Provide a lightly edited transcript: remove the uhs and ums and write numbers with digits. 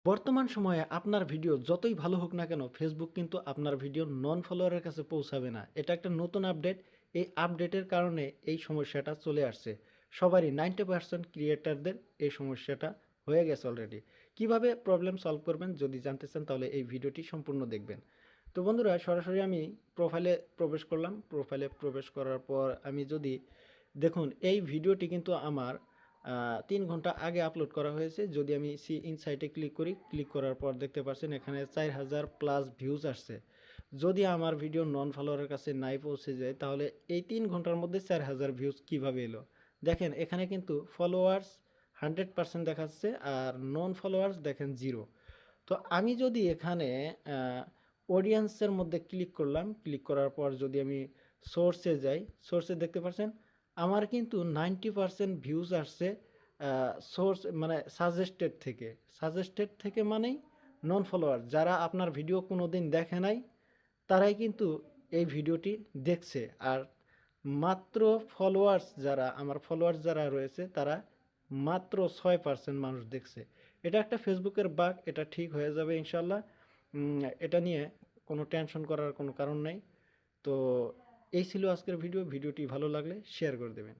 বর্তমান সময়ে আপনার ভিডিও যতই ভালো হোক না কেন ফেসবুক কিন্তু আপনার ভিডিও নন ফলোয়ারের কাছে পৌঁছাবে না। এটা একটা নতুন আপডেট। এই আপডেটের কারণে এই সমস্যাটা চলে আসছে। সবারই 90% ক্রিয়েটারদের এই সমস্যাটা হয়ে গেছে অলরেডি। কিভাবে প্রবলেম সলভ করবেন যদি জানতে চান তাহলে এই ভিডিওটি সম্পূর্ণ দেখবেন। তো বন্ধুরা সরাসরি আমি প্রোফাইলে প্রবেশ করলাম। প্রোফাইলে প্রবেশ করার পর আমি যদি দেখুন এই ভিডিওটি কিন্তু আমার ৩ ঘন্টা আগে আপলোড করা হয়েছে। যদি আমি সি ইনসাইটে ক্লিক করি, ক্লিক করার পর দেখতে পাচ্ছেন এখানে ৪,০০০ প্লাস ভিউজ আসছে। যদি আমার ভিডিও নন ফলোয়ারের কাছে নাই পৌঁছে যায় তাহলে এই ৩ ঘন্টার মধ্যে ৪,০০০ ভিউজ কীভাবে এলো? দেখেন এখানে কিন্তু ফলোয়ার্স 100% দেখাচ্ছে আর নন ফলোয়ার্স দেখেন 0। তো আমি যদি এখানে অডিয়েন্সের মধ্যে ক্লিক করলাম, ক্লিক করার পর যদি আমি সোর্সে যাই, সোর্সে দেখতে পাচ্ছেন আমার কিন্তু 90% ভিউজ আসছে সোর্স মানে সাজেস্টেড থেকে মানেই নন ফলোয়ার যারা আপনার ভিডিও কোনো দিন দেখে নাই তারাই কিন্তু এই ভিডিওটি দেখছে। আর মাত্র ফলোয়ার্স যারা আমার ফলোয়ার্স যারা রয়েছে তারা মাত্র 6% মানুষ দেখছে। এটা একটা ফেসবুকের বাগ, এটা ঠিক হয়ে যাবে ইনশাল্লাহ। এটা নিয়ে কোনো টেনশন করার কোনো কারণ নেই। তো এই ছিল আজকের ভিডিওটি ভালো লাগলে শেয়ার করে দেবেন।